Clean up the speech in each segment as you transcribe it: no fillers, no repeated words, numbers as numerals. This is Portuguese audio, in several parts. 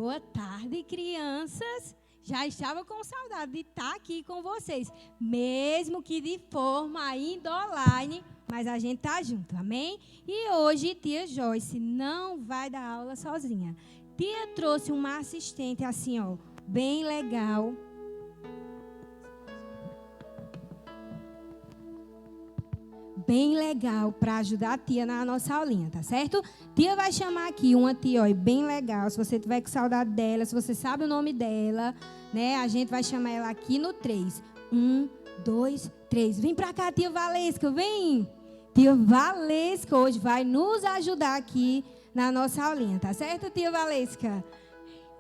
Boa tarde, crianças. Já estava com saudade de estar aqui com vocês, mesmo que de forma ainda online, mas a gente está junto, amém? E hoje, tia Joyce não vai dar aula sozinha. Tia trouxe uma assistente assim, ó, bem legal. Bem legal para ajudar a tia na nossa aulinha, tá certo? Tia vai chamar aqui uma tia, ó, bem legal. Se você tiver com saudade dela, se você sabe o nome dela, né? A gente vai chamar ela aqui no 3. 1, 2, 3. Vem para cá, tia Valesca, vem. Tia Valesca hoje vai nos ajudar aqui na nossa aulinha, tá certo, tia Valesca?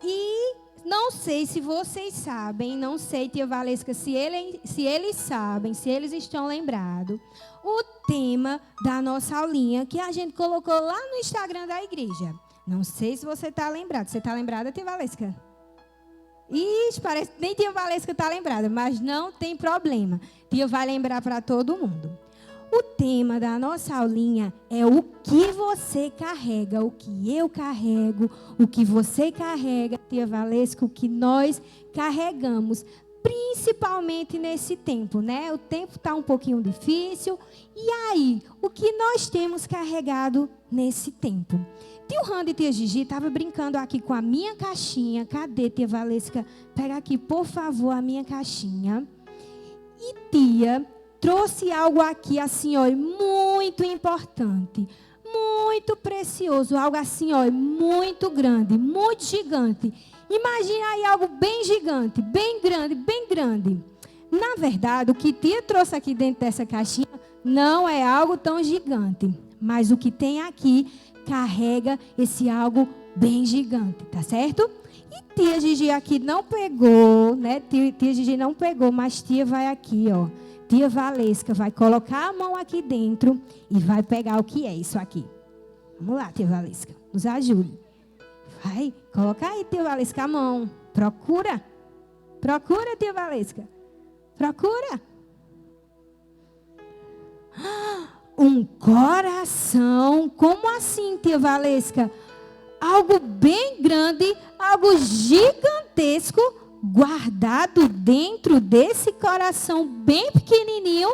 E não sei se vocês sabem, não sei, tia Valesca, se eles sabem, se eles estão lembrados, o tema da nossa aulinha que a gente colocou lá no Instagram da igreja. Não sei se você está lembrado. Você está lembrada, tia Valesca? Ixi, parece que nem tia Valesca está lembrada, mas não tem problema. Tia vai lembrar para todo mundo. O tema da nossa aulinha é o que você carrega, o que eu carrego, o que você carrega, tia Valesca, o que nós carregamos, principalmente nesse tempo, né? O tempo está um pouquinho difícil. E aí, o que nós temos carregado nesse tempo? Tio Randy e tia Gigi estavam brincando aqui com a minha caixinha. Cadê, tia Valesca? Pega aqui, por favor, a minha caixinha. E tia trouxe algo aqui assim, ó, muito importante, muito precioso, algo assim, ó, muito grande, muito gigante. Imagina aí algo bem gigante, bem grande, bem grande. Na verdade, o que tia trouxe aqui dentro dessa caixinha não é algo tão gigante, mas o que tem aqui carrega esse algo bem gigante, tá certo? E tia Gigi aqui não pegou, né? Tia Gigi não pegou, mas tia vai aqui, ó. Tia Valesca vai colocar a mão aqui dentro e vai pegar o que é isso aqui. Vamos lá, tia Valesca, nos ajude. Vai, coloca aí, tia Valesca, a mão. Procura. Procura, tia Valesca. Procura. Um coração. Como assim, tia Valesca? Algo bem grande, algo gigantesco, guardado dentro desse coração bem pequenininho.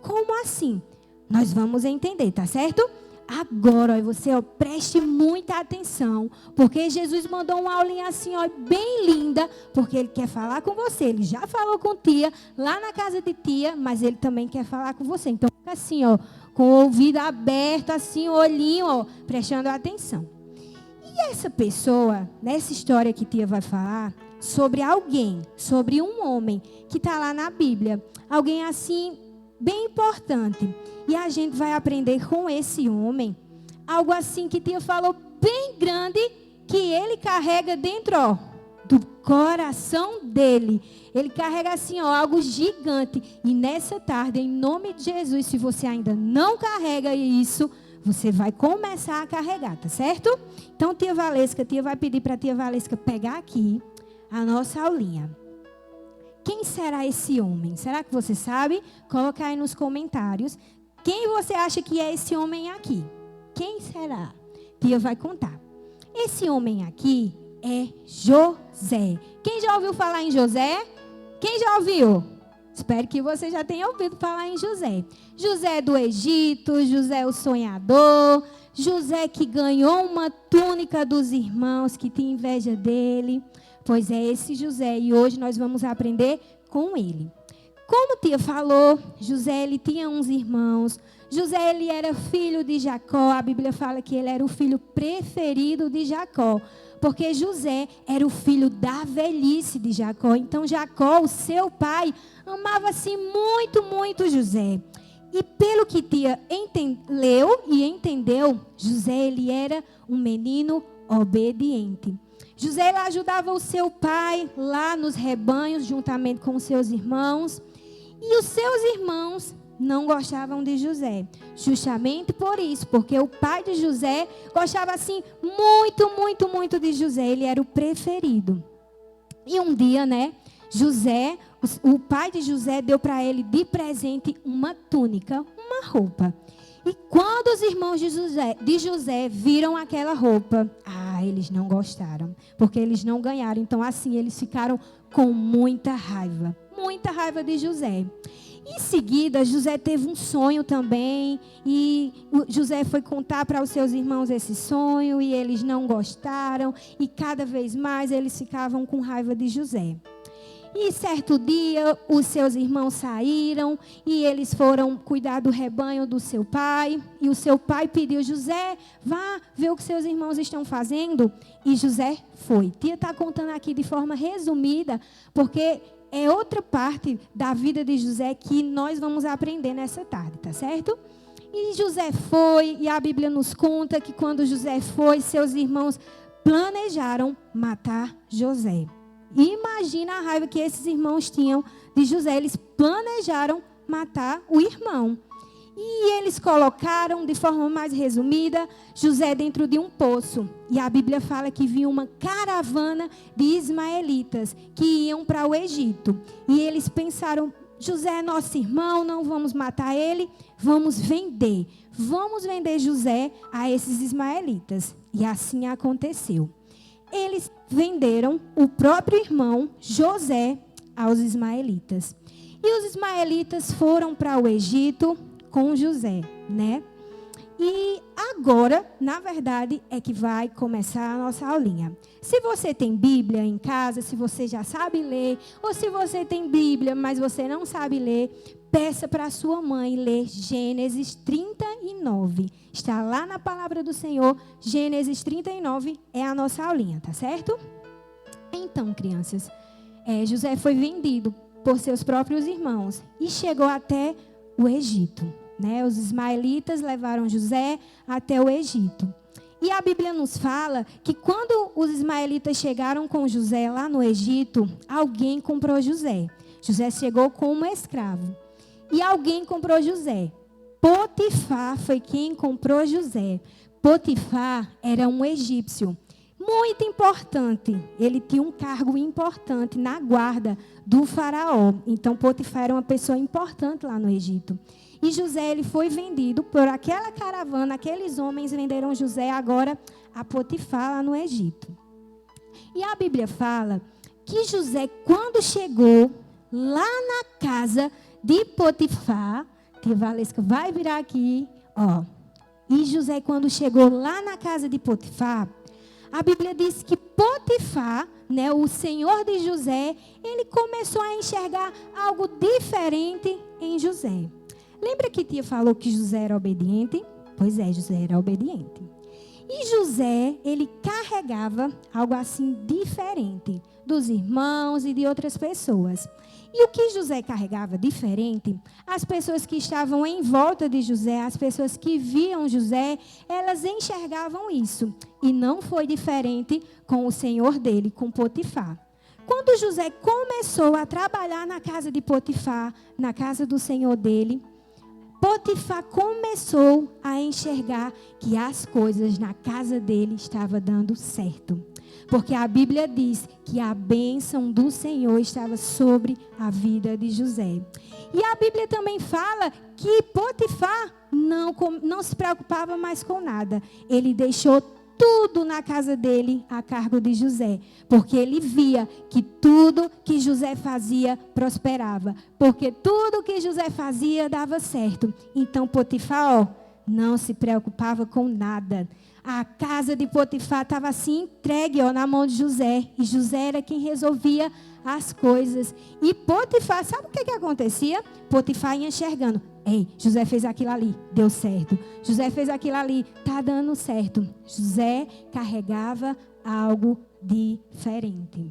Como assim? Nós vamos entender, tá certo? Agora, ó, você ó, preste muita atenção, porque Jesus mandou uma aulinha assim, ó, bem linda, porque Ele quer falar com você. Ele já falou com tia, lá na casa de tia, mas Ele também quer falar com você. Então, fica assim, ó, com o ouvido aberto, assim, o olhinho, ó, prestando atenção. E essa pessoa, nessa história que tia vai falar, sobre alguém, sobre um homem que está lá na Bíblia. Alguém assim, bem importante. E a gente vai aprender com esse homem algo assim que tia falou bem grande, que ele carrega dentro, ó, do coração dele. Ele carrega assim, ó, algo gigante. E nessa tarde, em nome de Jesus, se você ainda não carrega isso, você vai começar a carregar, tá certo? Então, tia Valesca, tia vai pedir para tia Valesca pegar aqui a nossa aulinha. Quem será esse homem? Será que você sabe? Coloca aí nos comentários. Quem você acha que é esse homem aqui? Quem será? Tia vai contar. Esse homem aqui é José. Quem já ouviu falar em José? Quem já ouviu? Espero que você já tenha ouvido falar em José. José do Egito, José o sonhador, José que ganhou uma túnica dos irmãos que tinha inveja dele. Pois é esse José, e hoje nós vamos aprender com ele. Como tia falou, José ele tinha uns irmãos. José ele era filho de Jacó. A Bíblia fala que ele era o filho preferido de Jacó, porque José era o filho da velhice de Jacó. Então Jacó, o seu pai, amava assim muito, muito José. E pelo que tia leu e entendeu, José ele era um menino obediente. José ele ajudava o seu pai lá nos rebanhos, juntamente com os seus irmãos. E os seus irmãos não gostavam de José. Justamente por isso, porque o pai de José gostava assim muito, muito, muito de José. Ele era o preferido. E um dia, né, José, o pai de José deu para ele de presente uma túnica, uma roupa. E quando os irmãos de José viram aquela roupa, eles não gostaram, porque eles não ganharam. Então, assim, eles ficaram com muita raiva de José. Em seguida, José teve um sonho também, e José foi contar para os seus irmãos esse sonho, e eles não gostaram, e cada vez mais eles ficavam com raiva de José. E certo dia, os seus irmãos saíram e eles foram cuidar do rebanho do seu pai. E o seu pai pediu: José, vá ver o que seus irmãos estão fazendo. E José foi. Tia está contando aqui de forma resumida, porque é outra parte da vida de José que nós vamos aprender nessa tarde, tá certo? E José foi, e a Bíblia nos conta que quando José foi, seus irmãos planejaram matar José. Imagina a raiva que esses irmãos tinham de José. Eles planejaram matar o irmão. E eles colocaram, de forma mais resumida, José dentro de um poço. E a Bíblia fala que vinha uma caravana de ismaelitas que iam para o Egito. E eles pensaram: José é nosso irmão, não vamos matar ele, vamos vender. Vamos vender José a esses ismaelitas. E assim aconteceu. Eles venderam o próprio irmão José aos ismaelitas. E os ismaelitas foram para o Egito com José, né? E agora, na verdade, é que vai começar a nossa aulinha. Se você tem Bíblia em casa, se você já sabe ler, ou se você tem Bíblia, mas você não sabe ler, peça para a sua mãe ler Gênesis 39. Está lá na palavra do Senhor, Gênesis 39 é a nossa aulinha, tá certo? Então, crianças, José foi vendido por seus próprios irmãos e chegou até o Egito, né? Os ismaelitas levaram José até o Egito. E a Bíblia nos fala que quando os ismaelitas chegaram com José lá no Egito, alguém comprou José. José chegou como escravo. E alguém comprou José. Potifar foi quem comprou José. Potifar era um egípcio muito importante. Ele tinha um cargo importante na guarda do faraó. Então, Potifar era uma pessoa importante lá no Egito. E José, ele foi vendido por aquela caravana. Aqueles homens venderam José agora a Potifar lá no Egito. E a Bíblia fala que José, quando chegou lá na casa de Potifar, tia Valesca vai virar aqui, ó. E José, quando chegou lá na casa de Potifar, a Bíblia diz que Potifar, né, o senhor de José, ele começou a enxergar algo diferente em José. Lembra que tia falou que José era obediente? Pois é, José era obediente. E José, ele carregava algo assim diferente dos irmãos e de outras pessoas. E o que José carregava diferente, as pessoas que estavam em volta de José, as pessoas que viam José, elas enxergavam isso. E não foi diferente com o senhor dele, com Potifar. Quando José começou a trabalhar na casa de Potifar, na casa do senhor dele, Potifar começou a enxergar que as coisas na casa dele estavam dando certo. Porque a Bíblia diz que a bênção do Senhor estava sobre a vida de José. E a Bíblia também fala que Potifar não se preocupava mais com nada. Ele deixou tudo na casa dele a cargo de José, porque ele via que tudo que José fazia prosperava, porque tudo que José fazia dava certo. Então Potifar, não se preocupava com nada. A casa de Potifar estava assim entregue na mão de José, e José era quem resolvia as coisas. E Potifar, sabe o que acontecia? Potifar ia enxergando. Ei, José fez aquilo ali, deu certo. José fez aquilo ali, está dando certo. José carregava algo diferente.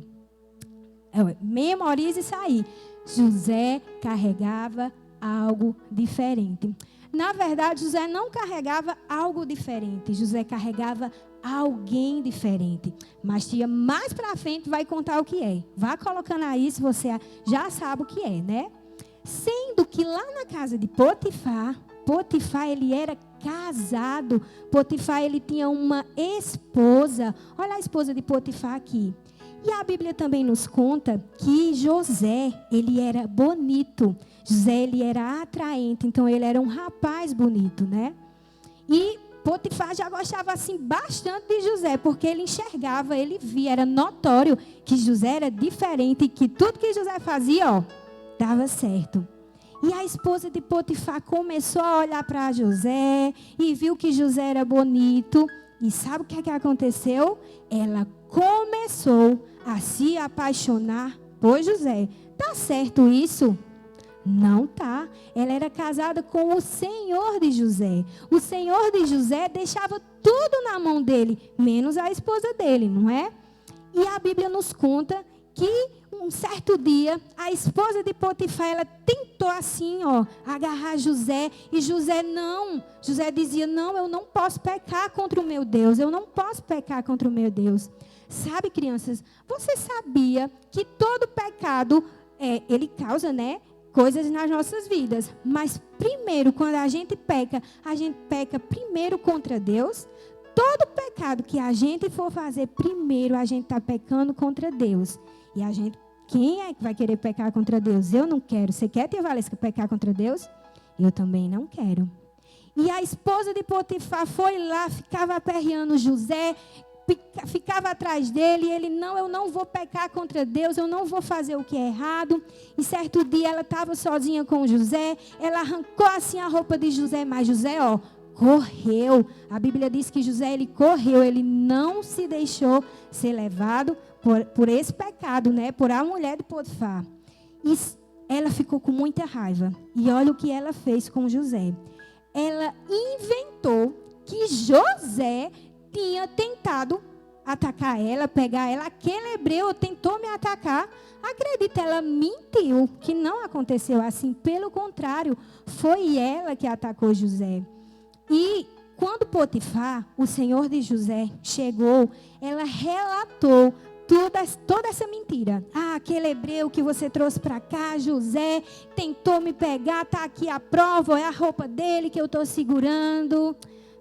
Memorize isso aí. José carregava algo diferente. Na verdade, José não carregava algo diferente. José carregava alguém diferente. Mas tia, mais para frente vai contar o que é. Vá colocando aí se você já sabe o que é, né? Sendo que lá na casa de Potifar, ele era casado. Potifar, ele tinha uma esposa. Olha a esposa de Potifar aqui. E a Bíblia também nos conta que José, ele era bonito. José, ele era atraente, então ele era um rapaz bonito, né? E Potifar já gostava assim bastante de José, porque ele enxergava, ele via, era notório que José era diferente e que tudo que José fazia, ó, dava certo. E a esposa de Potifar começou a olhar para José e viu que José era bonito. E sabe o que é que aconteceu? Ela começou a se apaixonar por José. Tá certo isso? Não tá. Ela era casada com o senhor de José. O senhor de José deixava tudo na mão dele, menos a esposa dele, não é? E a Bíblia nos conta que um certo dia, a esposa de Potifar, ela tentou assim, ó, agarrar José. E José dizia, não, eu não posso pecar contra o meu Deus. Eu não posso pecar contra o meu Deus. Sabe, crianças, você sabia que todo pecado, ele causa, né, coisas nas nossas vidas. Mas primeiro, quando a gente peca primeiro contra Deus. Todo pecado que a gente for fazer primeiro, a gente está pecando contra Deus. E a gente, quem é que vai querer pecar contra Deus? Eu não quero. Você quer, tia Valesca, pecar contra Deus? Eu também não quero. E a esposa de Potifar foi lá, ficava aperreando José, ficava atrás dele, e ele, não, eu não vou pecar contra Deus, eu não vou fazer o que é errado. E certo dia ela estava sozinha com José, ela arrancou assim a roupa de José, mas José, ó, correu. A Bíblia diz que José, ele correu, ele não se deixou ser levado por esse pecado, né? Por a mulher de Potifar. E ela ficou com muita raiva. E olha o que ela fez com José. Ela inventou que José tinha tentado atacar ela, pegar ela. Aquele hebreu tentou me atacar. Acredita, ela mentiu, que não aconteceu assim. Pelo contrário, foi ela que atacou José. E quando Potifar, o senhor de José, chegou, ela relatou toda essa mentira. Ah, aquele hebreu que você trouxe para cá, José, tentou me pegar, está aqui a prova, é a roupa dele que eu estou segurando.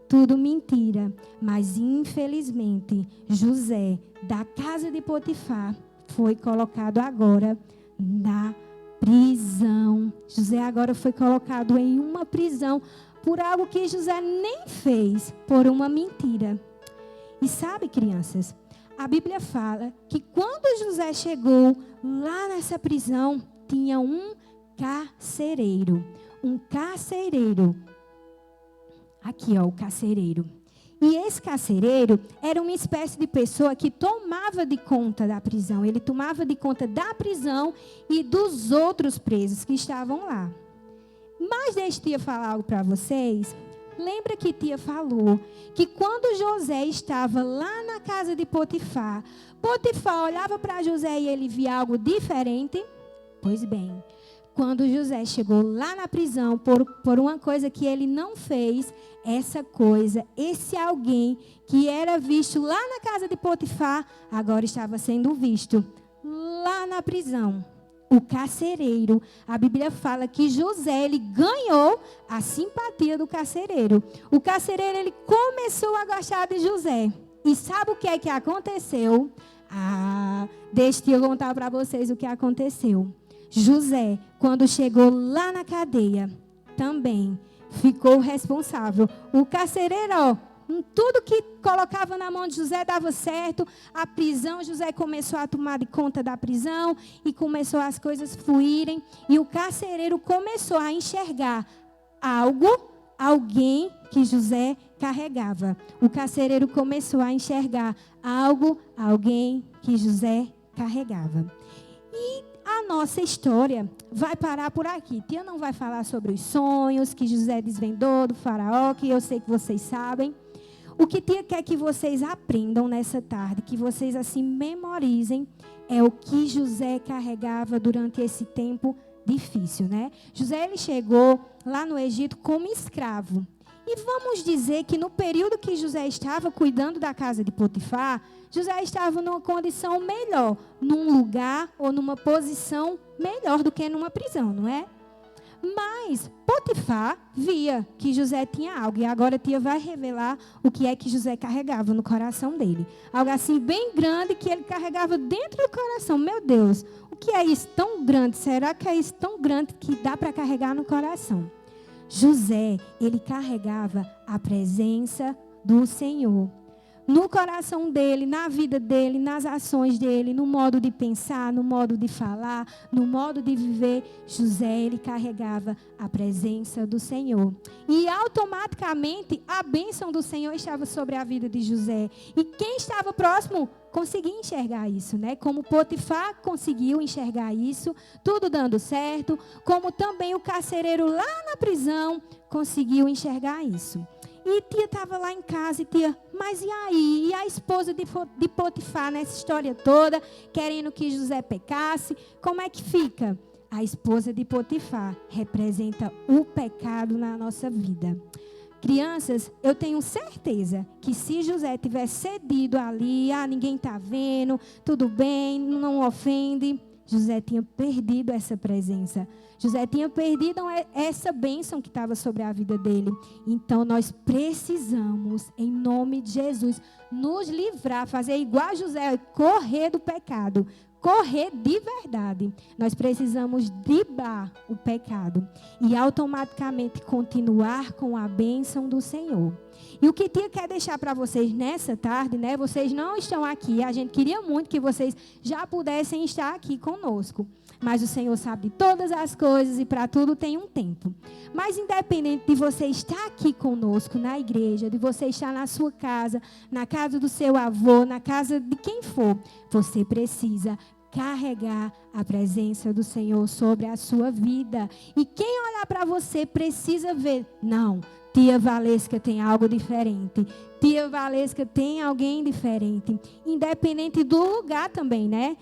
Tudo mentira. Mas, infelizmente, José, da casa de Potifar, foi colocado agora na prisão. José agora foi colocado em uma prisão por algo que José nem fez, por uma mentira. E sabe, crianças, a Bíblia fala que quando José chegou lá nessa prisão, tinha um carcereiro. Um carcereiro. Aqui, ó, o carcereiro. E esse carcereiro era uma espécie de pessoa que tomava de conta da prisão. Ele tomava de conta da prisão e dos outros presos que estavam lá. Mas deixa tia falar algo para vocês. Lembra que tia falou que quando José estava lá na casa de Potifar, Potifar olhava para José e ele via algo diferente? Pois bem, quando José chegou lá na prisão por uma coisa que ele não fez, essa coisa, esse alguém que era visto lá na casa de Potifar, agora estava sendo visto lá na prisão. O carcereiro, a Bíblia fala que José, ele ganhou a simpatia do carcereiro. O carcereiro, ele começou a gostar de José. E sabe o que é que aconteceu? Deixa eu contar para vocês o que aconteceu. José, quando chegou lá na cadeia, também ficou responsável. O carcereiro, ó, tudo que colocava na mão de José dava certo. A prisão, José começou a tomar de conta da prisão e começou as coisas fluírem. E o carcereiro começou a enxergar alguém que José carregava. O carcereiro começou a enxergar alguém que José carregava. E a nossa história vai parar por aqui. Tia não vai falar sobre os sonhos que José desvendou do faraó, que eu sei que vocês sabem. O que tia quer que vocês aprendam nessa tarde, que vocês assim memorizem, é o que José carregava durante esse tempo difícil, né? José, ele chegou lá no Egito como escravo. E vamos dizer que no período que José estava cuidando da casa de Potifar, José estava numa condição melhor, num lugar ou numa posição melhor do que numa prisão, não é? Mas Potifar via que José tinha algo. E agora a tia vai revelar o que é que José carregava no coração dele. Algo assim bem grande que ele carregava dentro do coração. Meu Deus, o que é isso tão grande? Será que é isso tão grande que dá para carregar no coração? José, ele carregava a presença do Senhor. No coração dele, na vida dele, nas ações dele, no modo de pensar, no modo de falar, no modo de viver, José, ele carregava a presença do Senhor. E automaticamente a bênção do Senhor estava sobre a vida de José. E quem estava próximo conseguia enxergar isso, né? Como Potifar conseguiu enxergar isso, tudo dando certo, como também o carcereiro lá na prisão conseguiu enxergar isso. E tia estava lá em casa e tia, mas e aí? E a esposa de Potifar nessa história toda, querendo que José pecasse, como é que fica? A esposa de Potifar representa o pecado na nossa vida. Crianças, eu tenho certeza que se José tivesse cedido ali, ninguém está vendo, tudo bem, não ofende, José tinha perdido essa presença. José tinha perdido essa bênção que estava sobre a vida dele. Então, nós precisamos, em nome de Jesus, nos livrar, fazer igual a José, correr do pecado. Correr de verdade. Nós precisamos driblar o pecado e automaticamente continuar com a bênção do Senhor. E o que tia quer deixar para vocês nessa tarde, né? Vocês não estão aqui. A gente queria muito que vocês já pudessem estar aqui conosco. Mas o Senhor sabe de todas as coisas e para tudo tem um tempo. Mas independente de você estar aqui conosco na igreja, de você estar na sua casa, na casa do seu avô, na casa de quem for, você precisa carregar a presença do Senhor sobre a sua vida. E quem olhar para você precisa ver, não, tia Valesca tem algo diferente. Tia Valesca tem alguém diferente. Independente do lugar também, né?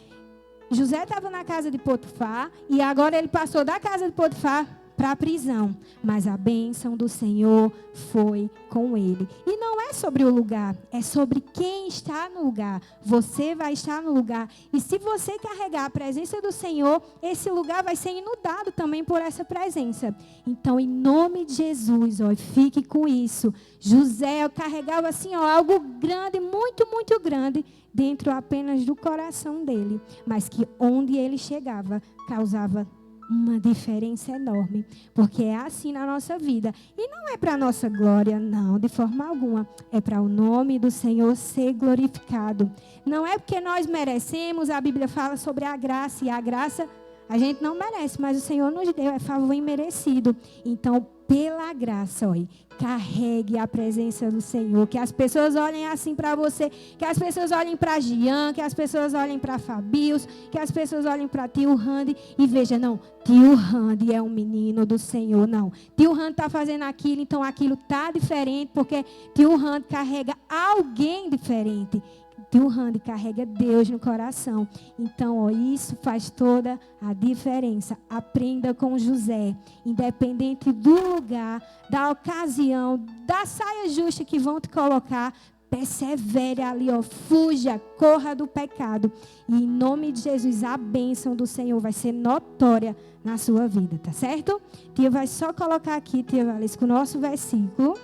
José estava na casa de Potifar e agora ele passou da casa de Potifar para a prisão. Mas a bênção do Senhor foi com ele. E não é sobre o lugar, é sobre quem está no lugar. Você vai estar no lugar. E se você carregar a presença do Senhor, esse lugar vai ser inundado também por essa presença. Então, em nome de Jesus, fique com isso. José carregava assim, algo grande, muito, muito grande, dentro apenas do coração dele. Mas que onde ele chegava, causava uma diferença enorme, porque é assim na nossa vida. E não é para a nossa glória, não, de forma alguma. É para o nome do Senhor ser glorificado. Não é porque nós merecemos, a Bíblia fala sobre a graça, e a graça a gente não merece, mas o Senhor nos deu, é favor imerecido. Então, pela graça, carregue a presença do Senhor. Que as pessoas olhem assim para você, que as pessoas olhem para Jean, que as pessoas olhem para Fabius, que as pessoas olhem para tio Randy e vejam, não, tio Randy é um menino do Senhor, não. Tio Randy está fazendo aquilo, então aquilo está diferente, porque tio Randy carrega alguém diferente. Tio Randy carrega Deus no coração. Então, isso faz toda a diferença. Aprenda com José. Independente do lugar, da ocasião, da saia justa que vão te colocar, persevere ali, fuja, corra do pecado. E em nome de Jesus, a bênção do Senhor vai ser notória na sua vida, tá certo? Tia vai só colocar aqui, tia Valesca, o nosso versículo.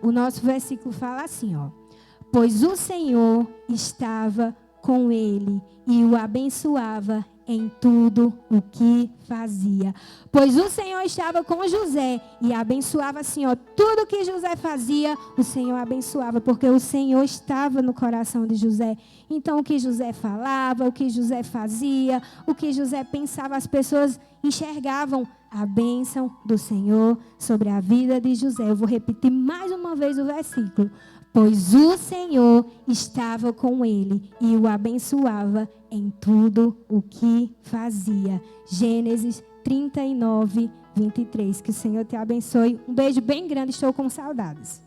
O nosso versículo fala assim, pois o Senhor estava com ele e o abençoava em tudo o que fazia. Pois o Senhor estava com José e abençoava assim, tudo que José fazia, o Senhor abençoava, porque o Senhor estava no coração de José. Então, o que José falava, o que José fazia, o que José pensava, as pessoas enxergavam a bênção do Senhor sobre a vida de José. Eu vou repetir mais uma vez o versículo. Pois o Senhor estava com ele e o abençoava em tudo o que fazia. Gênesis 39, 23. Que o Senhor te abençoe. Um beijo bem grande, estou com saudades.